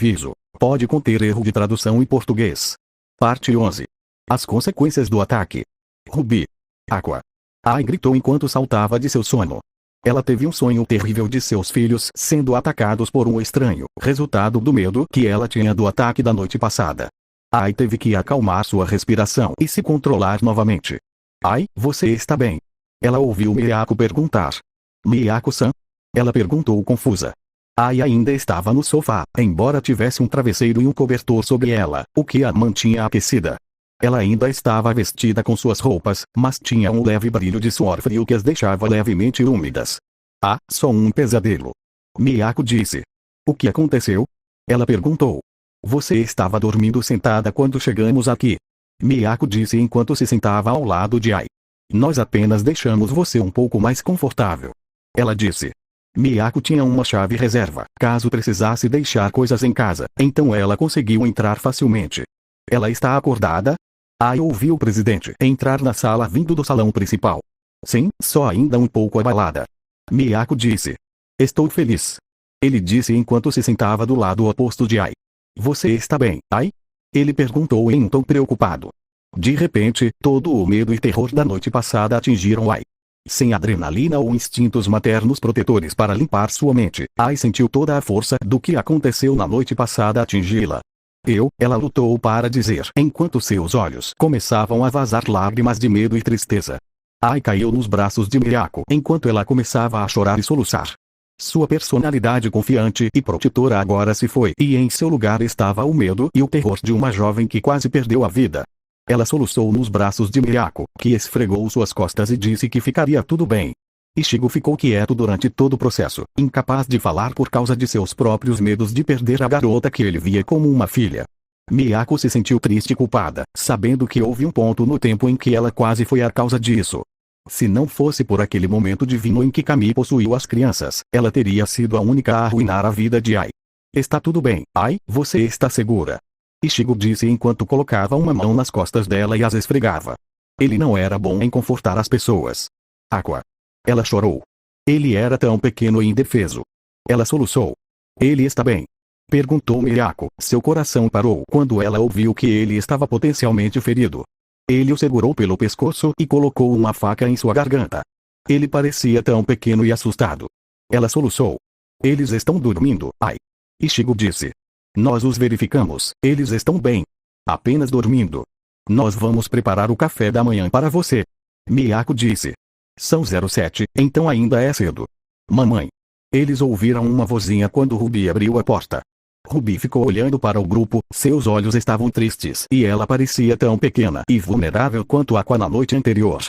Aviso: pode conter erro de tradução em português. Parte 11. As consequências do ataque. Ruby. Aqua. Ai gritou enquanto saltava de seu sono. Ela teve um sonho terrível de seus filhos sendo atacados por um estranho, resultado do medo que ela tinha do ataque da noite passada. Ai teve que acalmar sua respiração e se controlar novamente. Ai, você está bem? Ela ouviu Miyako perguntar. Miyako-san? Ela perguntou confusa. Ai ainda estava no sofá, embora tivesse um travesseiro e um cobertor sobre ela, o que a mantinha aquecida. Ela ainda estava vestida com suas roupas, mas tinha um leve brilho de suor frio que as deixava levemente úmidas. Ah, só um pesadelo. Miyako disse. O que aconteceu? Ela perguntou. Você estava dormindo sentada quando chegamos aqui. Miyako disse enquanto se sentava ao lado de Ai. Nós apenas deixamos você um pouco mais confortável. Ela disse. Miyako tinha uma chave reserva, caso precisasse deixar coisas em casa, então ela conseguiu entrar facilmente. Ela está acordada? Ai ouviu o presidente entrar na sala vindo do salão principal. Sim, só ainda um pouco abalada. Miyako disse. Estou feliz. Ele disse enquanto se sentava do lado oposto de Ai. Você está bem, Ai? Ele perguntou em um tom preocupado. De repente, todo o medo e terror da noite passada atingiram Ai. Sem adrenalina ou instintos maternos protetores para limpar sua mente, Ai sentiu toda a força do que aconteceu na noite passada atingi-la. Ela lutou para dizer enquanto seus olhos começavam a vazar lágrimas de medo e tristeza. Ai caiu nos braços de Miyako enquanto ela começava a chorar e soluçar. Sua personalidade confiante e protetora agora se foi e em seu lugar estava o medo e o terror de uma jovem que quase perdeu a vida. Ela soluçou nos braços de Miyako, que esfregou suas costas e disse que ficaria tudo bem. Ichigo ficou quieto durante todo o processo, incapaz de falar por causa de seus próprios medos de perder a garota que ele via como uma filha. Miyako se sentiu triste e culpada, sabendo que houve um ponto no tempo em que ela quase foi a causa disso. Se não fosse por aquele momento divino em que Kami possuiu as crianças, ela teria sido a única a arruinar a vida de Ai. Está tudo bem, Ai, você está segura. Ichigo disse enquanto colocava uma mão nas costas dela e as esfregava. Ele não era bom em confortar as pessoas. Aqua. Ela chorou. Ele era tão pequeno e indefeso. Ela soluçou. Ele está bem? Perguntou Miyako. Seu coração parou quando ela ouviu que ele estava potencialmente ferido. Ele o segurou pelo pescoço e colocou uma faca em sua garganta. Ele parecia tão pequeno e assustado. Ela soluçou. Eles estão dormindo, Ai. Ichigo disse. Nós os verificamos, eles estão bem. Apenas dormindo. Nós vamos preparar o café da manhã para você. Miyako disse. São 07, então ainda é cedo. Mamãe. Eles ouviram uma vozinha quando Ruby abriu a porta. Ruby ficou olhando para o grupo, seus olhos estavam tristes e ela parecia tão pequena e vulnerável quanto Aqua na noite anterior.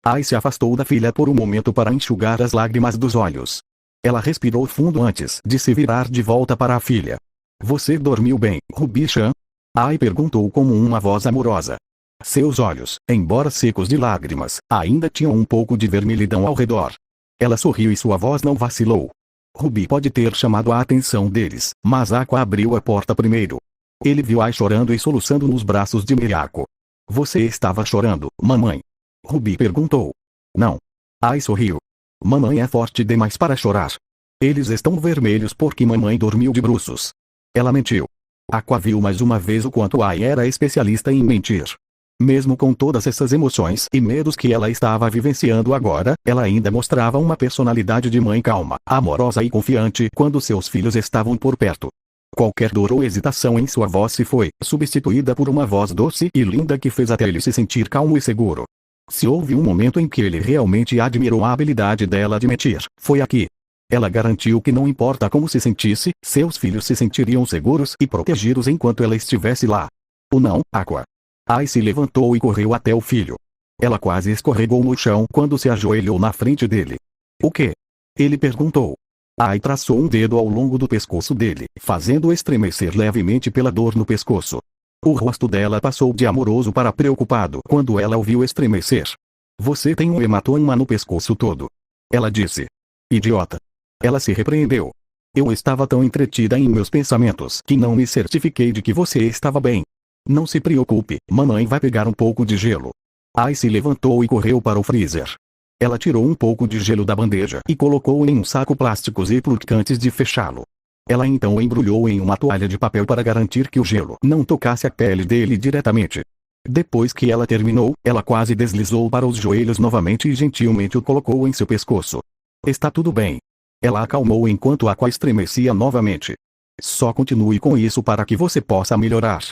Ai se afastou da filha por um momento para enxugar as lágrimas dos olhos. Ela respirou fundo antes de se virar de volta para a filha. Você dormiu bem, Ruby-chan? Ai perguntou com uma voz amorosa. Seus olhos, embora secos de lágrimas, ainda tinham um pouco de vermelhidão ao redor. Ela sorriu e sua voz não vacilou. Ruby pode ter chamado a atenção deles, mas Aqua abriu a porta primeiro. Ele viu Ai chorando e soluçando nos braços de Miyako. Você estava chorando, mamãe? Ruby perguntou. Não. Ai sorriu. Mamãe é forte demais para chorar. Eles estão vermelhos porque mamãe dormiu de bruços. Ela mentiu. Aqua viu mais uma vez o quanto Ai era especialista em mentir. Mesmo com todas essas emoções e medos que ela estava vivenciando agora, ela ainda mostrava uma personalidade de mãe calma, amorosa e confiante quando seus filhos estavam por perto. Qualquer dor ou hesitação em sua voz se foi substituída por uma voz doce e linda que fez até ele se sentir calmo e seguro. Se houve um momento em que ele realmente admirou a habilidade dela de mentir, foi aqui. Ela garantiu que não importa como se sentisse, seus filhos se sentiriam seguros e protegidos enquanto ela estivesse lá. Ou não, Aqua. Ai se levantou e correu até o filho. Ela quase escorregou no chão quando se ajoelhou na frente dele. O quê? Ele perguntou. Ai traçou um dedo ao longo do pescoço dele, fazendo-o estremecer levemente pela dor no pescoço. O rosto dela passou de amoroso para preocupado quando ela o viu estremecer. Você tem um hematoma no pescoço todo. Ela disse. Idiota. Ela se repreendeu. Eu estava tão entretida em meus pensamentos que não me certifiquei de que você estava bem. Não se preocupe, mamãe vai pegar um pouco de gelo. Ai se levantou e correu para o freezer. Ela tirou um pouco de gelo da bandeja e colocou em um saco plástico ziploc antes de fechá-lo. Ela então o embrulhou em uma toalha de papel para garantir que o gelo não tocasse a pele dele diretamente. Depois que ela terminou, ela quase deslizou para os joelhos novamente e gentilmente o colocou em seu pescoço. Está tudo bem. Ela acalmou enquanto Aqua estremecia novamente. Só continue com isso para que você possa melhorar.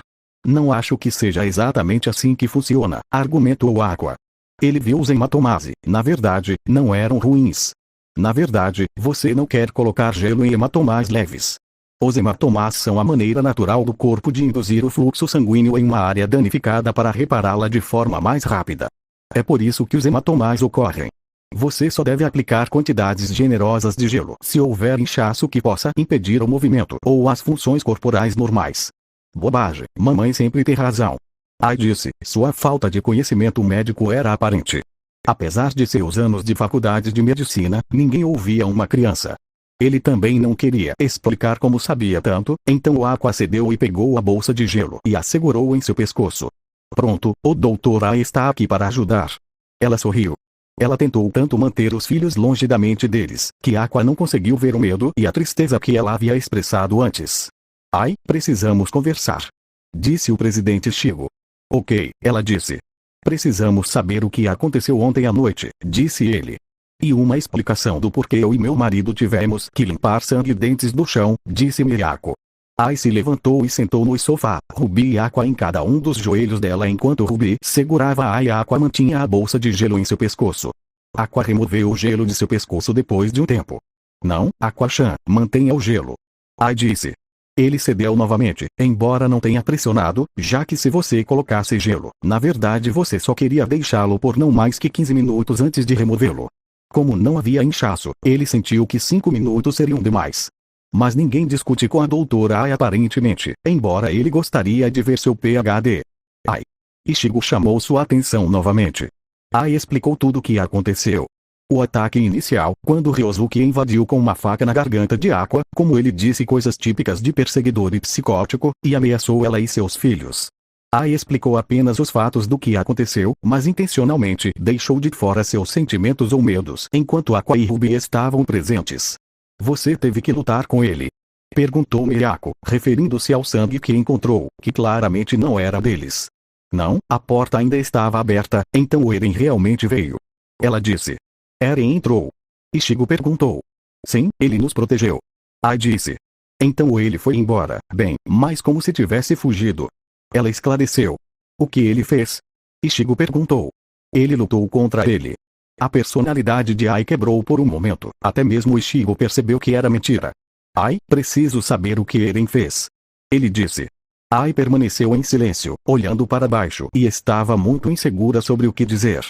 Não acho que seja exatamente assim que funciona, argumentou Aqua. Ele viu os hematomas e, na verdade, não eram ruins. Na verdade, você não quer colocar gelo em hematomas leves. Os hematomas são a maneira natural do corpo de induzir o fluxo sanguíneo em uma área danificada para repará-la de forma mais rápida. É por isso que os hematomas ocorrem. Você só deve aplicar quantidades generosas de gelo se houver inchaço que possa impedir o movimento ou as funções corporais normais. Bobagem, mamãe sempre tem razão. Ai disse, sua falta de conhecimento médico era aparente. Apesar de seus anos de faculdade de medicina, ninguém ouvia uma criança. Ele também não queria explicar como sabia tanto, então Aqua cedeu e pegou a bolsa de gelo e a segurou em seu pescoço. Pronto, o Dr. A está aqui para ajudar. Ela sorriu. Ela tentou tanto manter os filhos longe da mente deles, que Aqua não conseguiu ver o medo e a tristeza que ela havia expressado antes. Ai, precisamos conversar. Disse o presidente Shigo. Ok, ela disse. Precisamos saber o que aconteceu ontem à noite, disse ele. E uma explicação do porquê eu e meu marido tivemos que limpar sangue e dentes do chão, disse Miyako. Ai se levantou e sentou no sofá, Ruby e Aqua em cada um dos joelhos dela enquanto Ruby segurava Ai e Aqua mantinha a bolsa de gelo em seu pescoço. Aqua removeu o gelo de seu pescoço depois de um tempo. Não, Aqua-chan, mantenha o gelo. Ai disse. Ele cedeu novamente, embora não tenha pressionado, já que se você colocasse gelo, na verdade você só queria deixá-lo por não mais que 15 minutos antes de removê-lo. Como não havia inchaço, ele sentiu que 5 minutos seriam demais. Mas ninguém discute com a doutora Ai aparentemente, embora ele gostaria de ver seu PhD. Ai. Ichigo chamou sua atenção novamente. Ai explicou tudo o que aconteceu. O ataque inicial, quando Ryosuke invadiu com uma faca na garganta de Aqua, como ele disse coisas típicas de perseguidor e psicótico, e ameaçou ela e seus filhos. Ai explicou apenas os fatos do que aconteceu, mas intencionalmente deixou de fora seus sentimentos ou medos enquanto Aqua e Ruby estavam presentes. Você teve que lutar com ele? Perguntou Miyako, referindo-se ao sangue que encontrou, que claramente não era deles. Não, a porta ainda estava aberta, então o Eren realmente veio. Ela disse. Eren entrou. Ichigo perguntou. Sim, ele nos protegeu. Ai disse. Então ele foi embora, bem, mas como se tivesse fugido. Ela esclareceu. O que ele fez? Ichigo perguntou. Ele lutou contra ele. A personalidade de Ai quebrou por um momento, até mesmo Ichigo percebeu que era mentira. Ai, preciso saber o que Eren fez. Ele disse. Ai permaneceu em silêncio, olhando para baixo e estava muito insegura sobre o que dizer.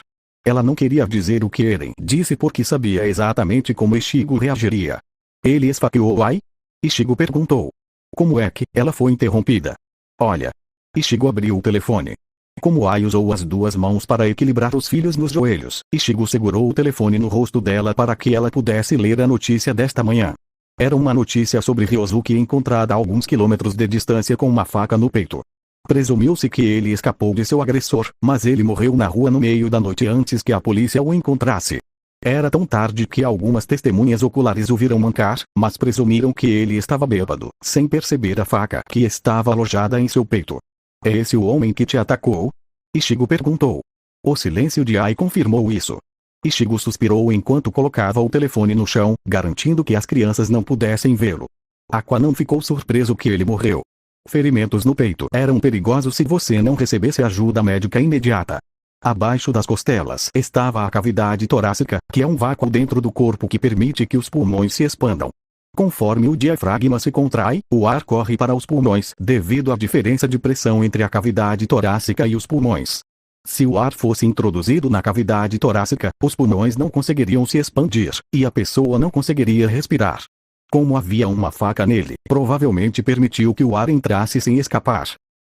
Ela não queria dizer o que Eren disse porque sabia exatamente como Ichigo reagiria. Ele esfaqueou Ai? Ichigo perguntou. Como é que ela foi interrompida? Olha. Ichigo abriu o telefone. Como Ai usou as duas mãos para equilibrar os filhos nos joelhos, Ichigo segurou o telefone no rosto dela para que ela pudesse ler a notícia desta manhã. Era uma notícia sobre Ryosuke encontrada a alguns quilômetros de distância com uma faca no peito. Presumiu-se que ele escapou de seu agressor, mas ele morreu na rua no meio da noite antes que a polícia o encontrasse. Era tão tarde que algumas testemunhas oculares o viram mancar, mas presumiram que ele estava bêbado, sem perceber a faca que estava alojada em seu peito. É esse o homem que te atacou? Ichigo perguntou. O silêncio de Ai confirmou isso. Ichigo suspirou enquanto colocava o telefone no chão, garantindo que as crianças não pudessem vê-lo. Aqua não ficou surpreso que ele morreu. Ferimentos no peito eram perigosos se você não recebesse ajuda médica imediata. Abaixo das costelas estava a cavidade torácica, que é um vácuo dentro do corpo que permite que os pulmões se expandam. Conforme o diafragma se contrai, o ar corre para os pulmões devido à diferença de pressão entre a cavidade torácica e os pulmões. Se o ar fosse introduzido na cavidade torácica, os pulmões não conseguiriam se expandir, e a pessoa não conseguiria respirar. Como havia uma faca nele, provavelmente permitiu que o ar entrasse sem escapar.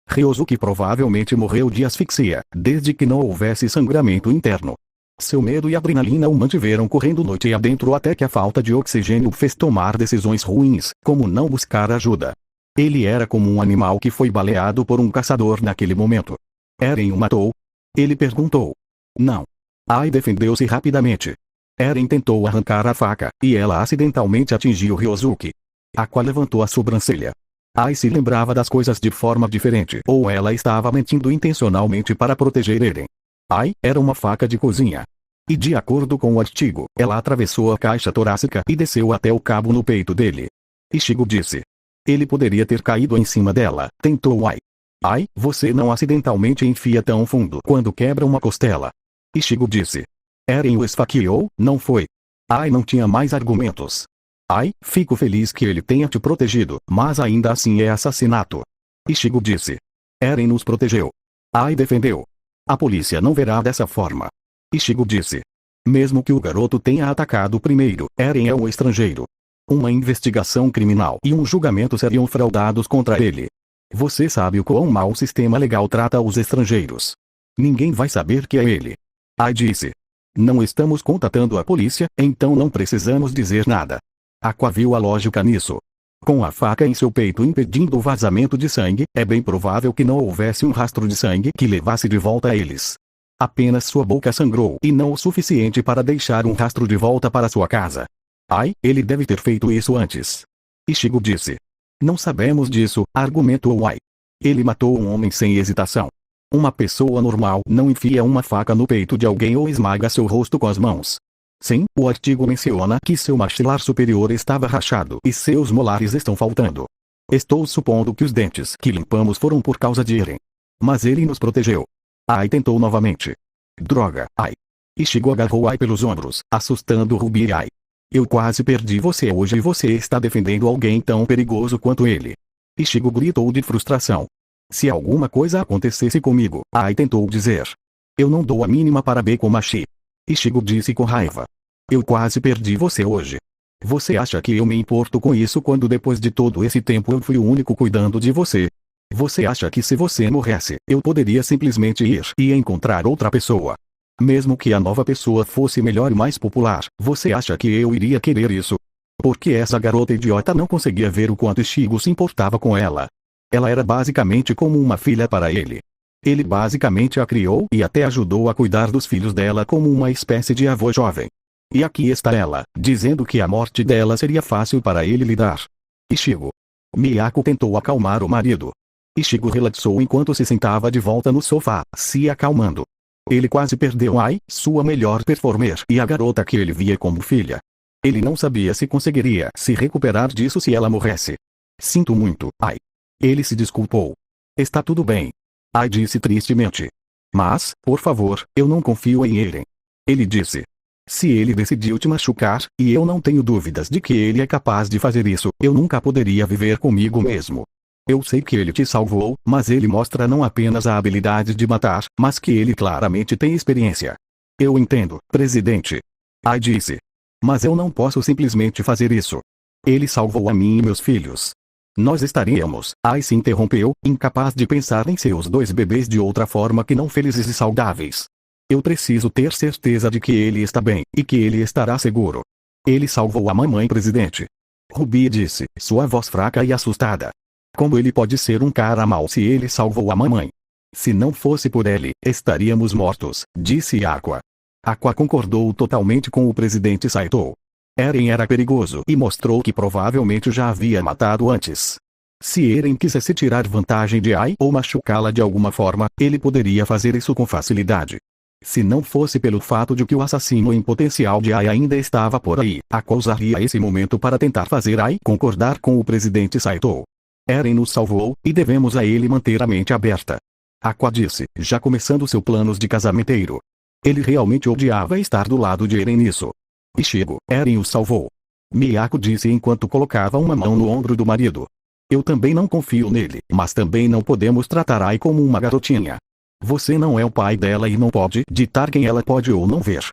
Ryosuke provavelmente morreu de asfixia, desde que não houvesse sangramento interno. Seu medo e adrenalina o mantiveram correndo noite adentro até que a falta de oxigênio o fez tomar decisões ruins, como não buscar ajuda. Ele era como um animal que foi baleado por um caçador naquele momento. Eren o matou? Ele perguntou. Não. Ai defendeu-se rapidamente. Eren tentou arrancar a faca, e ela acidentalmente atingiu Ryosuke. Aqua levantou a sobrancelha. Ai se lembrava das coisas de forma diferente, ou ela estava mentindo intencionalmente para proteger Eren. Ai, era uma faca de cozinha. E de acordo com o artigo, ela atravessou a caixa torácica e desceu até o cabo no peito dele. Ichigo disse. Ele poderia ter caído em cima dela, tentou Ai. Ai, você não acidentalmente enfia tão fundo quando quebra uma costela. Ichigo disse. Eren o esfaqueou, não foi? Ai não tinha mais argumentos. Ai, fico feliz que ele tenha te protegido, mas ainda assim é assassinato. Ichigo disse. Eren nos protegeu. Ai defendeu. A polícia não verá dessa forma. Ichigo disse. Mesmo que o garoto tenha atacado primeiro, Eren é um estrangeiro. Uma investigação criminal e um julgamento seriam fraudados contra ele. Você sabe o quão mal o sistema legal trata os estrangeiros. Ninguém vai saber que é ele. Ai disse. Não estamos contatando a polícia, então não precisamos dizer nada. Aqua viu a lógica nisso. Com a faca em seu peito impedindo o vazamento de sangue, é bem provável que não houvesse um rastro de sangue que levasse de volta a eles. Apenas sua boca sangrou e não o suficiente para deixar um rastro de volta para sua casa. Ai, ele deve ter feito isso antes. Ichigo disse. Não sabemos disso, argumentou Ai. Ele matou um homem sem hesitação. Uma pessoa normal não enfia uma faca no peito de alguém ou esmaga seu rosto com as mãos. Sim, o artigo menciona que seu maxilar superior estava rachado e seus molares estão faltando. Estou supondo que os dentes que limpamos foram por causa de Eren. Mas ele nos protegeu. Ai tentou novamente. Droga, Ai. Ichigo agarrou Ai pelos ombros, assustando Ruby e Ai. Eu quase perdi você hoje e você está defendendo alguém tão perigoso quanto ele. Ichigo gritou de frustração. Se alguma coisa acontecesse comigo, Ai tentou dizer. Eu não dou a mínima para Bekomachi. Ichigo disse com raiva. Eu quase perdi você hoje. Você acha que eu me importo com isso quando depois de todo esse tempo eu fui o único cuidando de você? Você acha que se você morresse, eu poderia simplesmente ir e encontrar outra pessoa? Mesmo que a nova pessoa fosse melhor e mais popular, você acha que eu iria querer isso? Porque essa garota idiota não conseguia ver o quanto Ichigo se importava com ela. Ela era basicamente como uma filha para ele. Ele basicamente a criou e até ajudou a cuidar dos filhos dela como uma espécie de avô jovem. E aqui está ela, dizendo que a morte dela seria fácil para ele lidar. Ichigo. Miyako tentou acalmar o marido. Ichigo relaxou enquanto se sentava de volta no sofá, se acalmando. Ele quase perdeu Ai, sua melhor performer, e a garota que ele via como filha. Ele não sabia se conseguiria se recuperar disso se ela morresse. Sinto muito, Ai. Ele se desculpou. Está tudo bem. Ai disse tristemente. Mas, por favor, eu não confio em Eren. Ele disse. Se ele decidiu te machucar, e eu não tenho dúvidas de que ele é capaz de fazer isso, eu nunca poderia viver comigo mesmo. Eu sei que ele te salvou, mas ele mostra não apenas a habilidade de matar, mas que ele claramente tem experiência. Eu entendo, presidente. Ai disse. Mas eu não posso simplesmente fazer isso. Ele salvou a mim e meus filhos. Nós estaríamos, Ai se interrompeu, incapaz de pensar em seus dois bebês de outra forma que não felizes e saudáveis. Eu preciso ter certeza de que ele está bem, e que ele estará seguro. Ele salvou a mamãe, presidente. Ruby disse, sua voz fraca e assustada. Como ele pode ser um cara mau se ele salvou a mamãe? Se não fosse por ele, estaríamos mortos, disse Aqua. Aqua concordou totalmente com o presidente Saito. Eren era perigoso e mostrou que provavelmente já havia matado antes. Se Eren quisesse tirar vantagem de Ai ou machucá-la de alguma forma, ele poderia fazer isso com facilidade. Se não fosse pelo fato de que o assassino em potencial de Ai ainda estava por aí, Aqua usaria esse momento para tentar fazer Ai concordar com o presidente Saito. Eren nos salvou, e devemos a ele manter a mente aberta. Aqua disse, já começando seu planos de casamenteiro. Ele realmente odiava estar do lado de Eren nisso. Ichigo, Eren o salvou. Miyako disse enquanto colocava uma mão no ombro do marido. Eu também não confio nele, mas também não podemos tratar Ai como uma garotinha. Você não é o pai dela e não pode ditar quem ela pode ou não ver.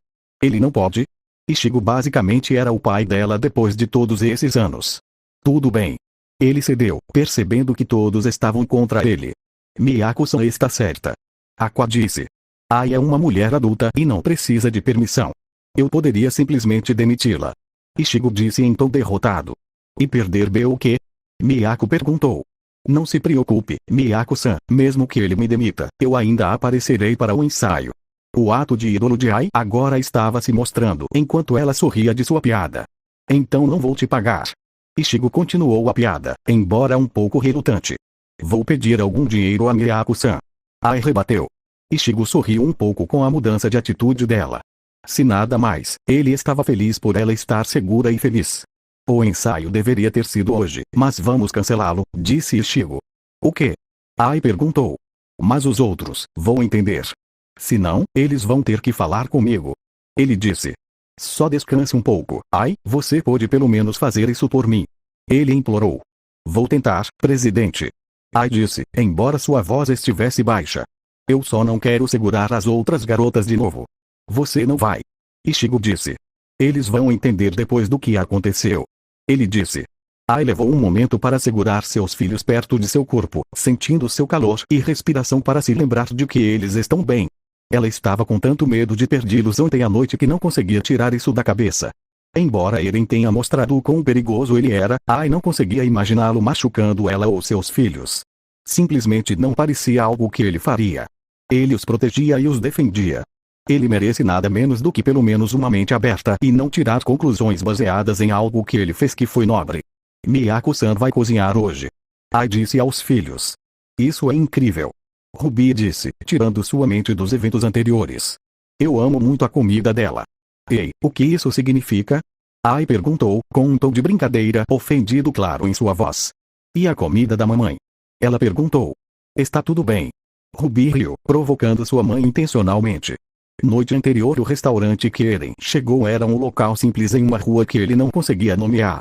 Ele não pode? Ichigo basicamente era o pai dela depois de todos esses anos. Tudo bem. Ele cedeu, percebendo que todos estavam contra ele. Miyako-san está certa. Aqua disse. Ai é uma mulher adulta e não precisa de permissão. Eu poderia simplesmente demiti-la. Ichigo disse em tom derrotado. E perder B o quê? Miyako perguntou. Não se preocupe, Miyako-san, mesmo que ele me demita, eu ainda aparecerei para o ensaio. O ato de ídolo de Ai agora estava se mostrando enquanto ela sorria de sua piada. Então não vou te pagar. Ichigo continuou a piada, embora um pouco relutante. Vou pedir algum dinheiro a Miyako-san. Ai rebateu. Ichigo sorriu um pouco com a mudança de atitude dela. Se nada mais, ele estava feliz por ela estar segura e feliz. O ensaio deveria ter sido hoje, mas vamos cancelá-lo, disse Ichigo. O quê? Ai perguntou. Mas os outros, vou entender. Se não, eles vão ter que falar comigo. Ele disse. Só descanse um pouco. Ai, você pode pelo menos fazer isso por mim. Ele implorou. Vou tentar, presidente. Ai disse, embora sua voz estivesse baixa. Eu só não quero segurar as outras garotas de novo. Você não vai. Ichigo disse. Eles vão entender depois do que aconteceu. Ele disse. Ai levou um momento para segurar seus filhos perto de seu corpo, sentindo seu calor e respiração para se lembrar de que eles estão bem. Ela estava com tanto medo de perdê-los ontem à noite que não conseguia tirar isso da cabeça. Embora Eren tenha mostrado o quão perigoso ele era, Ai não conseguia imaginá-lo machucando ela ou seus filhos. Simplesmente não parecia algo que ele faria. Ele os protegia e os defendia. Ele merece nada menos do que pelo menos uma mente aberta e não tirar conclusões baseadas em algo que ele fez que foi nobre. Miyako-san vai cozinhar hoje. Ai disse aos filhos. Isso é incrível. Ruby disse, tirando sua mente dos eventos anteriores. Eu amo muito a comida dela. Ei, o que isso significa? Ai perguntou, com um tom de brincadeira ofendido claro em sua voz. E a comida da mamãe? Ela perguntou. Está tudo bem. Ruby riu, provocando sua mãe intencionalmente. Noite anterior o restaurante que Eren chegou era um local simples em uma rua que ele não conseguia nomear.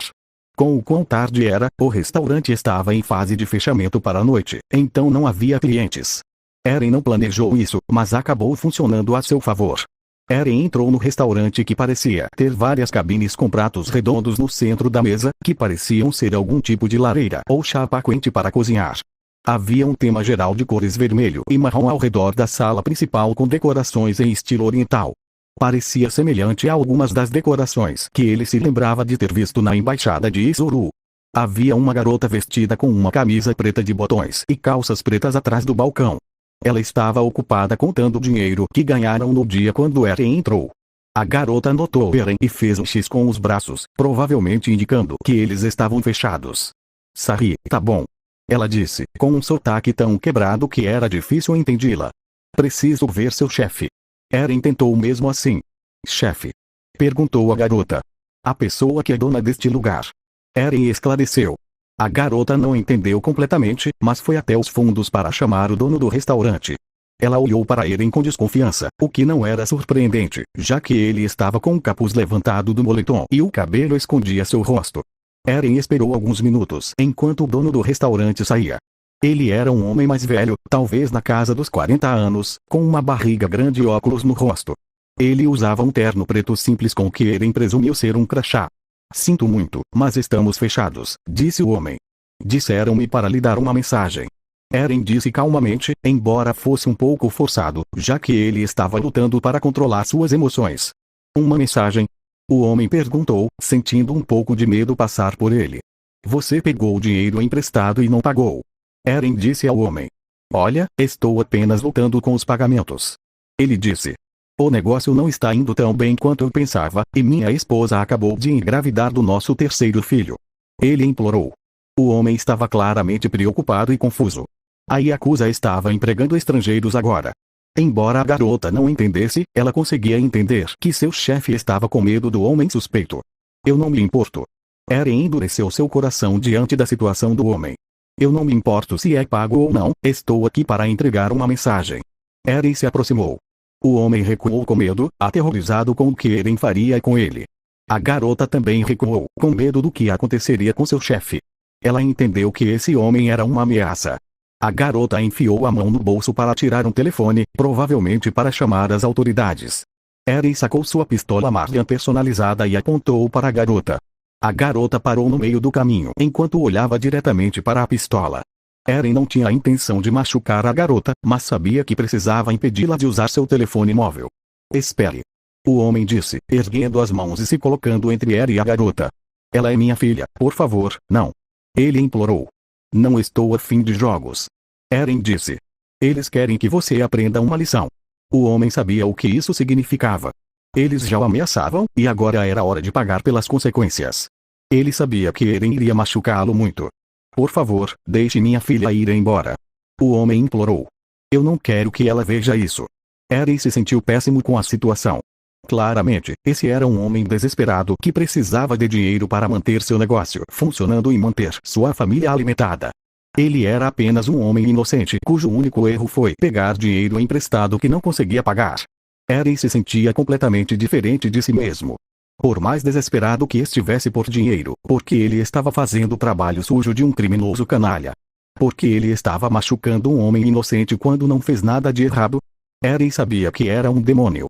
Com o quão tarde era, o restaurante estava em fase de fechamento para a noite, então não havia clientes. Eren não planejou isso, mas acabou funcionando a seu favor. Eren entrou no restaurante que parecia ter várias cabines com pratos redondos no centro da mesa, que pareciam ser algum tipo de lareira ou chapa quente para cozinhar. Havia um tema geral de cores vermelho e marrom ao redor da sala principal com decorações em estilo oriental. Parecia semelhante a algumas das decorações que ele se lembrava de ter visto na embaixada de Izuru. Havia uma garota vestida com uma camisa preta de botões e calças pretas atrás do balcão. Ela estava ocupada contando o dinheiro que ganharam no dia quando Eren entrou. A garota notou Eren e fez um X com os braços, provavelmente indicando que eles estavam fechados. Sarri, tá bom. Ela disse, com um sotaque tão quebrado que era difícil entendê-la. Preciso ver seu chefe. Eren tentou mesmo assim. Chefe? Perguntou a garota. A pessoa que é dona deste lugar. Eren esclareceu. A garota não entendeu completamente, mas foi até os fundos para chamar o dono do restaurante. Ela olhou para Eren com desconfiança, o que não era surpreendente, já que ele estava com o capuz levantado do moletom e o cabelo escondia seu rosto. Eren esperou alguns minutos enquanto o dono do restaurante saía. Ele era um homem mais velho, talvez na casa dos 40 anos, com uma barriga grande e óculos no rosto. Ele usava um terno preto simples com que Eren presumiu ser um crachá. Sinto muito, mas estamos fechados, disse o homem. Disseram-me para lhe dar uma mensagem. Eren disse calmamente, embora fosse um pouco forçado, já que ele estava lutando para controlar suas emoções. Uma mensagem? O homem perguntou, sentindo um pouco de medo passar por ele. Você pegou o dinheiro emprestado e não pagou. Eren disse ao homem. Olha, estou apenas lutando com os pagamentos. Ele disse. O negócio não está indo tão bem quanto eu pensava, e minha esposa acabou de engravidar do nosso terceiro filho. Ele implorou. O homem estava claramente preocupado e confuso. A Yakuza estava empregando estrangeiros agora. Embora a garota não entendesse, ela conseguia entender que seu chefe estava com medo do homem suspeito. Eu não me importo. Eren endureceu seu coração diante da situação do homem. Eu não me importo se é pago ou não, estou aqui para entregar uma mensagem. Eren se aproximou. O homem recuou com medo, aterrorizado com o que Eren faria com ele. A garota também recuou, com medo do que aconteceria com seu chefe. Ela entendeu que esse homem era uma ameaça. A garota enfiou a mão no bolso para tirar um telefone, provavelmente para chamar as autoridades. Eren sacou sua pistola Marlin personalizada e apontou para a garota. A garota parou no meio do caminho enquanto olhava diretamente para a pistola. Eren não tinha a intenção de machucar a garota, mas sabia que precisava impedi-la de usar seu telefone móvel. Espere. O homem disse, erguendo as mãos e se colocando entre Eren e a garota. Ela é minha filha, por favor, não. Ele implorou. Não estou a fim de jogos. Eren disse. Eles querem que você aprenda uma lição. O homem sabia o que isso significava. Eles já o ameaçavam, e agora era hora de pagar pelas consequências. Ele sabia que Eren iria machucá-lo muito. Por favor, deixe minha filha ir embora. O homem implorou. Eu não quero que ela veja isso. Eren se sentiu péssimo com a situação. Claramente, esse era um homem desesperado que precisava de dinheiro para manter seu negócio funcionando e manter sua família alimentada. Ele era apenas um homem inocente cujo único erro foi pegar dinheiro emprestado que não conseguia pagar. Eren se sentia completamente diferente de si mesmo. Por mais desesperado que estivesse por dinheiro, porque ele estava fazendo o trabalho sujo de um criminoso canalha. Porque ele estava machucando um homem inocente quando não fez nada de errado. Eren sabia que era um demônio.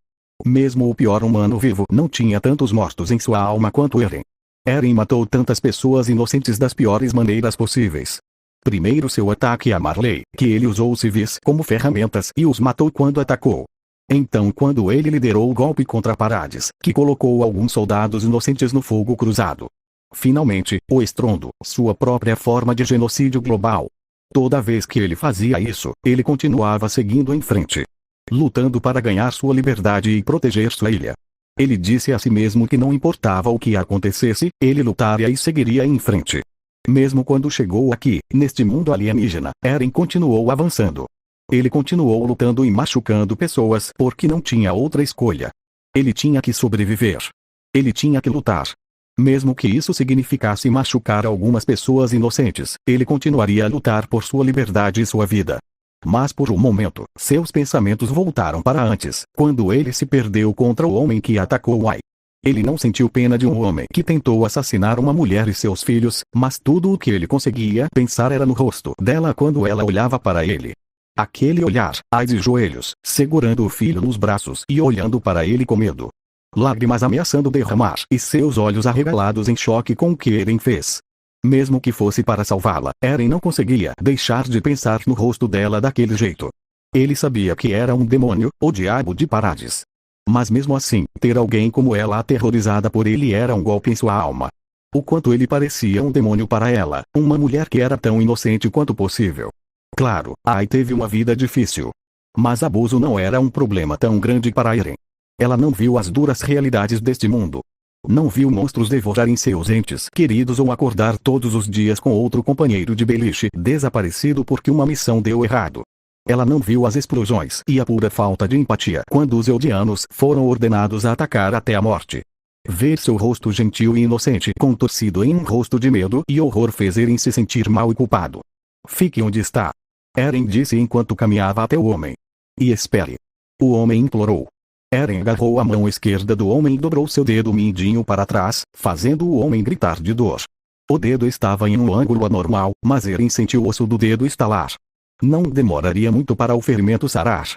Mesmo o pior humano vivo não tinha tantos mortos em sua alma quanto Eren. Eren matou tantas pessoas inocentes das piores maneiras possíveis. Primeiro seu ataque a Marley, que ele usou os civis como ferramentas e os matou quando atacou. Então quando ele liderou o golpe contra Parades, que colocou alguns soldados inocentes no fogo cruzado. Finalmente, o estrondo, sua própria forma de genocídio global. Toda vez que ele fazia isso, ele continuava seguindo em frente. Lutando para ganhar sua liberdade e proteger sua ilha. Ele disse a si mesmo que não importava o que acontecesse, ele lutaria e seguiria em frente. Mesmo quando chegou aqui, neste mundo alienígena, Eren continuou avançando. Ele continuou lutando e machucando pessoas porque não tinha outra escolha. Ele tinha que sobreviver. Ele tinha que lutar. Mesmo que isso significasse machucar algumas pessoas inocentes, ele continuaria a lutar por sua liberdade e sua vida. Mas por um momento, seus pensamentos voltaram para antes, quando ele se perdeu contra o homem que atacou Ai. Ele não sentiu pena de um homem que tentou assassinar uma mulher e seus filhos, mas tudo o que ele conseguia pensar era no rosto dela quando ela olhava para ele. Aquele olhar, Ai de joelhos, segurando o filho nos braços e olhando para ele com medo. Lágrimas ameaçando derramar e seus olhos arregalados em choque com o que Eren fez. Mesmo que fosse para salvá-la, Eren não conseguia deixar de pensar no rosto dela daquele jeito. Ele sabia que era um demônio, o diabo de Parades. Mas mesmo assim, ter alguém como ela aterrorizada por ele era um golpe em sua alma. O quanto ele parecia um demônio para ela, uma mulher que era tão inocente quanto possível. Claro, Ai teve uma vida difícil. Mas abuso não era um problema tão grande para Eren. Ela não viu as duras realidades deste mundo. Não viu monstros devorarem seus entes queridos ou acordar todos os dias com outro companheiro de beliche desaparecido porque uma missão deu errado. Ela não viu as explosões e a pura falta de empatia quando os Eldianos foram ordenados a atacar até a morte. Ver seu rosto gentil e inocente contorcido em um rosto de medo e horror fez Eren se sentir mal e culpado. Fique onde está. Eren disse enquanto caminhava até o homem. E espere. O homem implorou. Eren agarrou a mão esquerda do homem e dobrou seu dedo mindinho para trás, fazendo o homem gritar de dor. O dedo estava em um ângulo anormal, mas Eren sentiu o osso do dedo estalar. Não demoraria muito para o ferimento sarar.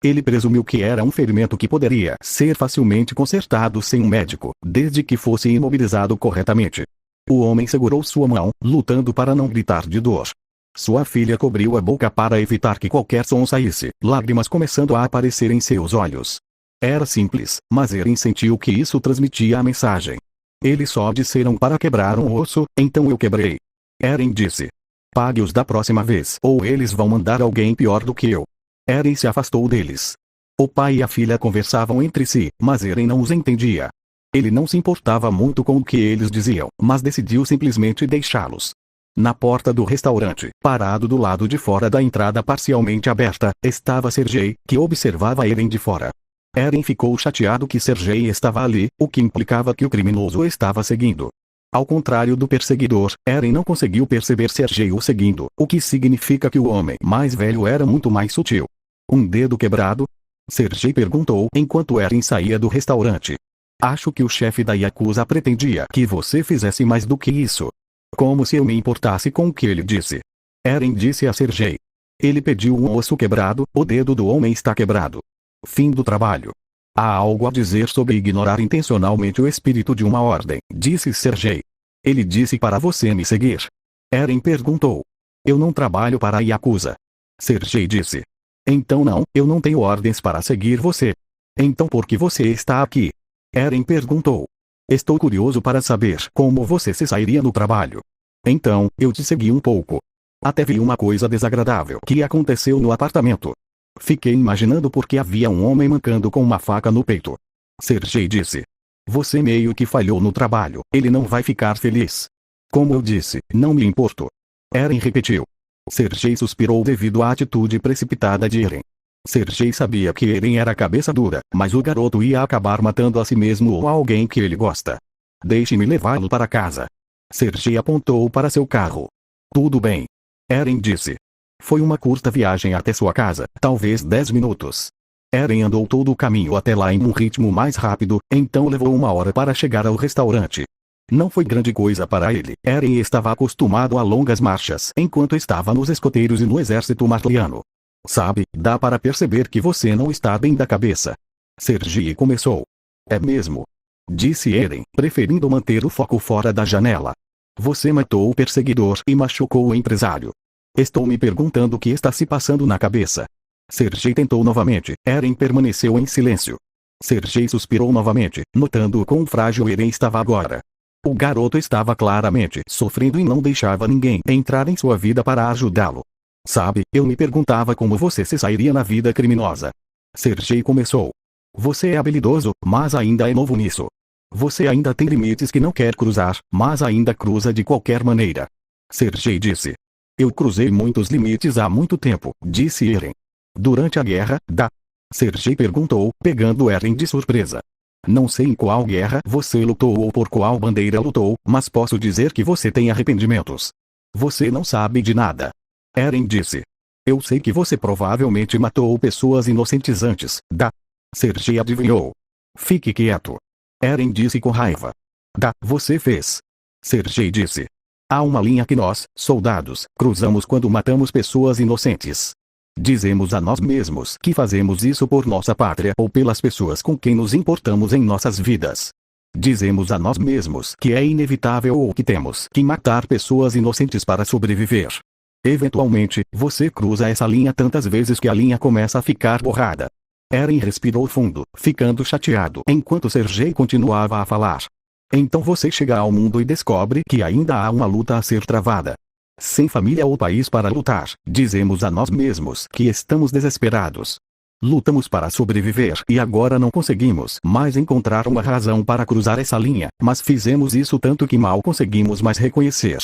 Ele presumiu que era um ferimento que poderia ser facilmente consertado sem um médico, desde que fosse imobilizado corretamente. O homem segurou sua mão, lutando para não gritar de dor. Sua filha cobriu a boca para evitar que qualquer som saísse, lágrimas começando a aparecer em seus olhos. Era simples, mas Eren sentiu que isso transmitia a mensagem. Eles só disseram para quebrar um osso, então eu quebrei. Eren disse. Pague-os da próxima vez ou eles vão mandar alguém pior do que eu. Eren se afastou deles. O pai e a filha conversavam entre si, mas Eren não os entendia. Ele não se importava muito com o que eles diziam, mas decidiu simplesmente deixá-los. Na porta do restaurante, parado do lado de fora da entrada parcialmente aberta, estava Sergei, que observava Eren de fora. Eren ficou chateado que Sergei estava ali, o que implicava que o criminoso estava seguindo. Ao contrário do perseguidor, Eren não conseguiu perceber Sergei o seguindo, o que significa que o homem mais velho era muito mais sutil. Um dedo quebrado? Sergei perguntou enquanto Eren saía do restaurante. Acho que o chefe da Yakuza pretendia que você fizesse mais do que isso. Como se eu me importasse com o que ele disse. Eren disse a Sergei. Ele pediu um osso quebrado, o dedo do homem está quebrado. Fim do trabalho. Há algo a dizer sobre ignorar intencionalmente o espírito de uma ordem, disse Sergei. Ele disse para você me seguir. Eren perguntou. Eu não trabalho para a Yakuza. Sergei disse. Então não, eu não tenho ordens para seguir você. Então por que você está aqui? Eren perguntou. Estou curioso para saber como você se sairia do trabalho. Então, eu te segui um pouco. Até vi uma coisa desagradável que aconteceu no apartamento. Fiquei imaginando porque havia um homem mancando com uma faca no peito. Sergei disse. Você meio que falhou no trabalho. Ele não vai ficar feliz. Como eu disse, não me importo. Eren repetiu. Sergei suspirou devido à atitude precipitada de Eren. Sergei sabia que Eren era cabeça dura, mas o garoto ia acabar matando a si mesmo ou alguém que ele gosta. Deixe-me levá-lo para casa. Sergei apontou para seu carro. Tudo bem. Eren disse. Foi uma curta viagem até sua casa, talvez 10 minutos. Eren andou todo o caminho até lá em um ritmo mais rápido, então levou 1 hora para chegar ao restaurante. Não foi grande coisa para ele. Eren estava acostumado a longas marchas enquanto estava nos escoteiros e no exército marteliano. Sabe, dá para perceber que você não está bem da cabeça. Sergei começou. É mesmo? Disse Eren, preferindo manter o foco fora da janela. Você matou o perseguidor e machucou o empresário. Estou me perguntando o que está se passando na cabeça. Sergei tentou novamente. Eren permaneceu em silêncio. Sergei suspirou novamente, notando o quão frágil Eren estava agora. O garoto estava claramente sofrendo e não deixava ninguém entrar em sua vida para ajudá-lo. Sabe, eu me perguntava como você se sairia na vida criminosa. Sergei começou. Você é habilidoso, mas ainda é novo nisso. Você ainda tem limites que não quer cruzar, mas ainda cruza de qualquer maneira. Sergei disse. Eu cruzei muitos limites há muito tempo, disse Eren. Durante a guerra, Sergei perguntou, pegando Eren de surpresa. Não sei em qual guerra você lutou ou por qual bandeira lutou, mas posso dizer que você tem arrependimentos. Você não sabe de nada. Eren disse. Eu sei que você provavelmente matou pessoas inocentes antes, Sergei adivinhou. Fique quieto. Eren disse com raiva. Você fez. Sergei disse. Há uma linha que nós, soldados, cruzamos quando matamos pessoas inocentes. Dizemos a nós mesmos que fazemos isso por nossa pátria ou pelas pessoas com quem nos importamos em nossas vidas. Dizemos a nós mesmos que é inevitável ou que temos que matar pessoas inocentes para sobreviver. Eventualmente, você cruza essa linha tantas vezes que a linha começa a ficar borrada. Eren respirou fundo, ficando chateado enquanto Sergei continuava a falar. Então você chega ao mundo e descobre que ainda há uma luta a ser travada. Sem família ou país para lutar, dizemos a nós mesmos que estamos desesperados. Lutamos para sobreviver e agora não conseguimos mais encontrar uma razão para cruzar essa linha, mas fizemos isso tanto que mal conseguimos mais reconhecer.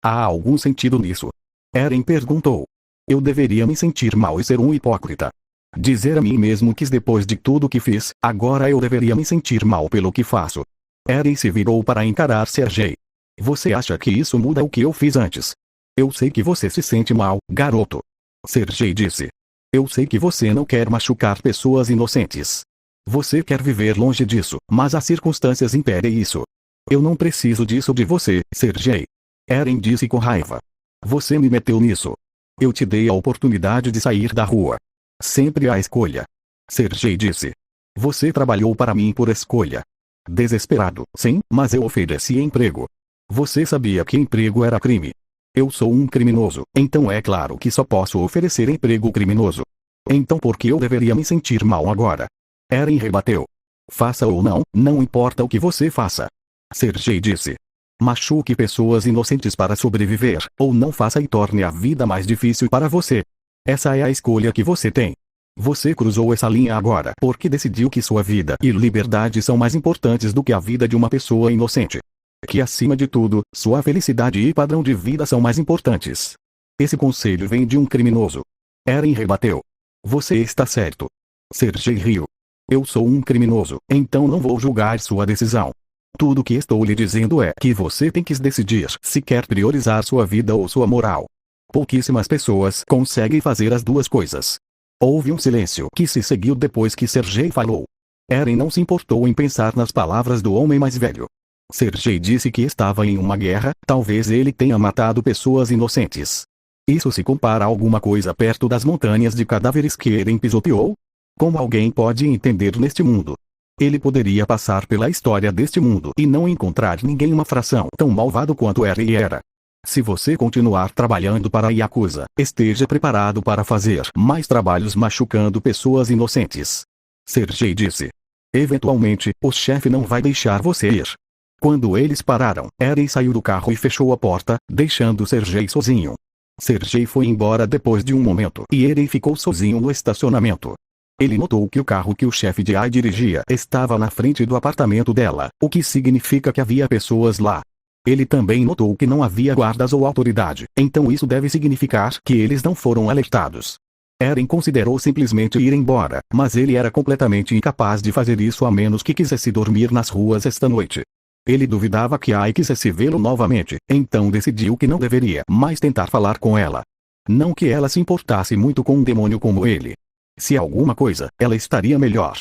Há algum sentido nisso? Eren perguntou. Eu deveria me sentir mal e ser um hipócrita. Dizer a mim mesmo que depois de tudo que fiz, agora eu deveria me sentir mal pelo que faço. Eren se virou para encarar Sergei. Você acha que isso muda o que eu fiz antes? Eu sei que você se sente mal, garoto. Sergei disse. Eu sei que você não quer machucar pessoas inocentes. Você quer viver longe disso, mas as circunstâncias impedem isso. Eu não preciso disso de você, Sergei. Eren disse com raiva. Você me meteu nisso. Eu te dei a oportunidade de sair da rua. Sempre há escolha. Sergei disse. Você trabalhou para mim por escolha. Desesperado, sim, mas eu ofereci emprego. Você sabia que emprego era crime. Eu sou um criminoso, então é claro que só posso oferecer emprego criminoso. Então por que eu deveria me sentir mal agora? Eren rebateu. Faça ou não, não importa o que você faça. Sergei disse. Machuque pessoas inocentes para sobreviver, ou não faça e torne a vida mais difícil para você. Essa é a escolha que você tem. Você cruzou essa linha agora porque decidiu que sua vida e liberdade são mais importantes do que a vida de uma pessoa inocente. Que acima de tudo, sua felicidade e padrão de vida são mais importantes. Esse conselho vem de um criminoso. Eren rebateu. Você está certo. Sergei riu. Eu sou um criminoso, então não vou julgar sua decisão. Tudo que estou lhe dizendo é que você tem que decidir se quer priorizar sua vida ou sua moral. Pouquíssimas pessoas conseguem fazer as duas coisas. Houve um silêncio que se seguiu depois que Sergei falou. Eren não se importou em pensar nas palavras do homem mais velho. Sergei disse que estava em uma guerra, talvez ele tenha matado pessoas inocentes. Isso se compara a alguma coisa perto das montanhas de cadáveres que Eren pisoteou? Como alguém pode entender neste mundo? Ele poderia passar pela história deste mundo e não encontrar ninguém uma fração tão malvado quanto Eren era. Se você continuar trabalhando para a Yakuza, esteja preparado para fazer mais trabalhos machucando pessoas inocentes. Sergei disse. Eventualmente, o chefe não vai deixar você ir. Quando eles pararam, Eren saiu do carro e fechou a porta, deixando Sergei sozinho. Sergei foi embora depois de um momento e Eren ficou sozinho no estacionamento. Ele notou que o carro que o chefe de AI dirigia estava na frente do apartamento dela, o que significa que havia pessoas lá. Ele também notou que não havia guardas ou autoridade, então isso deve significar que eles não foram alertados. Eren considerou simplesmente ir embora, mas ele era completamente incapaz de fazer isso a menos que quisesse dormir nas ruas esta noite. Ele duvidava que Ai quisesse vê-lo novamente, então decidiu que não deveria mais tentar falar com ela. Não que ela se importasse muito com um demônio como ele. Se alguma coisa, ela estaria melhor.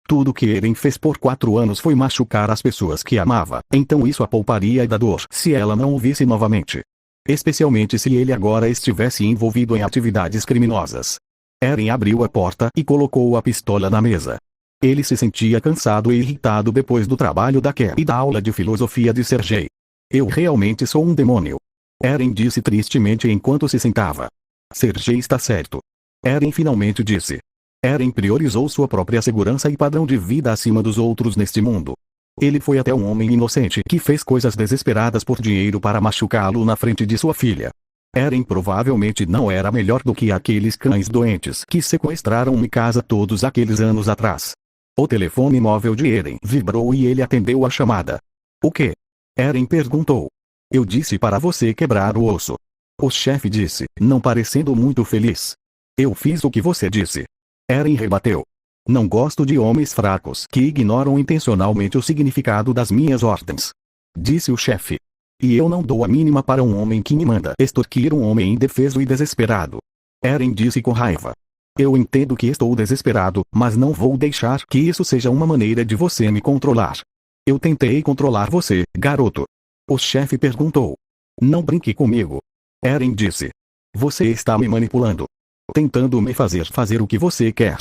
Tudo que Eren fez por 4 anos foi machucar as pessoas que amava, então isso a pouparia da dor se ela não o visse novamente. Especialmente se ele agora estivesse envolvido em atividades criminosas. Eren abriu a porta e colocou a pistola na mesa. Ele se sentia cansado e irritado depois do trabalho da Ker e da aula de filosofia de Sergei. Eu realmente sou um demônio. Eren disse tristemente enquanto se sentava. Sergei está certo. Eren finalmente disse. Eren priorizou sua própria segurança e padrão de vida acima dos outros neste mundo. Ele foi até um homem inocente que fez coisas desesperadas por dinheiro para machucá-lo na frente de sua filha. Eren provavelmente não era melhor do que aqueles cães doentes que sequestraram Mikasa todos aqueles anos atrás. O telefone móvel de Eren vibrou e ele atendeu a chamada. O quê? Eren perguntou. Eu disse para você quebrar o osso. O chefe disse, não parecendo muito feliz. Eu fiz o que você disse. Eren rebateu. Não gosto de homens fracos que ignoram intencionalmente o significado das minhas ordens. Disse o chefe. E eu não dou a mínima para um homem que me manda extorquir um homem indefeso e desesperado. Eren disse com raiva. Eu entendo que estou desesperado, mas não vou deixar que isso seja uma maneira de você me controlar. Eu tentei controlar você, garoto. O chefe perguntou. Não brinque comigo. Eren disse. Você está me manipulando. Tentando me fazer o que você quer.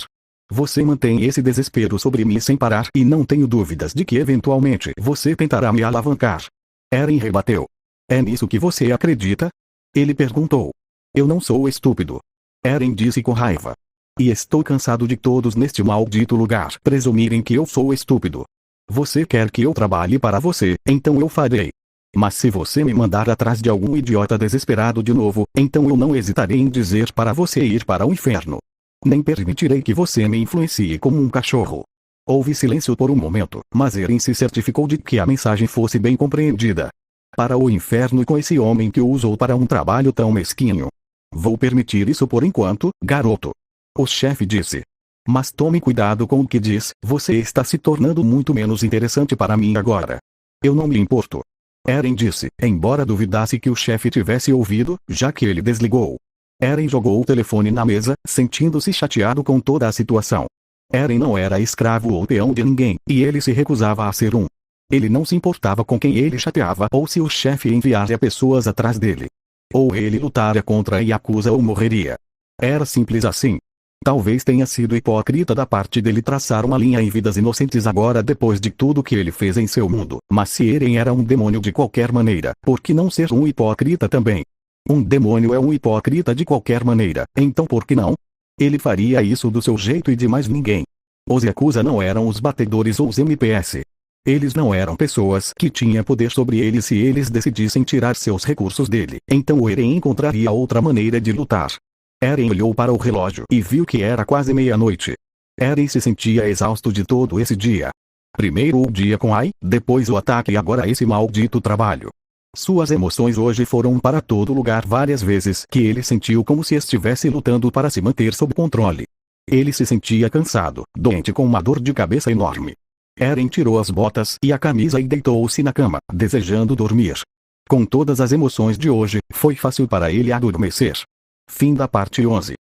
Você mantém esse desespero sobre mim sem parar e não tenho dúvidas de que eventualmente você tentará me alavancar. Eren rebateu. É nisso que você acredita? Ele perguntou. Eu não sou estúpido. Eren disse com raiva. E estou cansado de todos neste maldito lugar presumirem que eu sou estúpido. Você quer que eu trabalhe para você, então eu farei. Mas se você me mandar atrás de algum idiota desesperado de novo, então eu não hesitarei em dizer para você ir para o inferno. Nem permitirei que você me influencie como um cachorro. Houve silêncio por um momento, mas Eren se certificou de que a mensagem fosse bem compreendida. Para o inferno com esse homem que o usou para um trabalho tão mesquinho. Vou permitir isso por enquanto, garoto. O chefe disse. Mas tome cuidado com o que diz, você está se tornando muito menos interessante para mim agora. Eu não me importo. Eren disse, embora duvidasse que o chefe tivesse ouvido, já que ele desligou. Eren jogou o telefone na mesa, sentindo-se chateado com toda a situação. Eren não era escravo ou peão de ninguém, e ele se recusava a ser um. Ele não se importava com quem ele chateava ou se o chefe enviaria pessoas atrás dele. Ou ele lutaria contra a Yakuza ou morreria. Era simples assim. Talvez tenha sido hipócrita da parte dele traçar uma linha em vidas inocentes agora depois de tudo que ele fez em seu mundo, mas se Eren era um demônio de qualquer maneira, por que não ser um hipócrita também? Um demônio é um hipócrita de qualquer maneira, então por que não? Ele faria isso do seu jeito e de mais ninguém. Os Yakuza não eram os batedores ou os MPS. Eles não eram pessoas que tinham poder sobre ele se eles decidissem tirar seus recursos dele, então Eren encontraria outra maneira de lutar. Eren olhou para o relógio e viu que era quase meia-noite. Eren se sentia exausto de todo esse dia. Primeiro o dia com Ai, depois o ataque e agora esse maldito trabalho. Suas emoções hoje foram para todo lugar várias vezes que ele sentiu como se estivesse lutando para se manter sob controle. Ele se sentia cansado, doente com uma dor de cabeça enorme. Eren tirou as botas e a camisa e deitou-se na cama, desejando dormir. Com todas as emoções de hoje, foi fácil para ele adormecer. Fim da parte 11.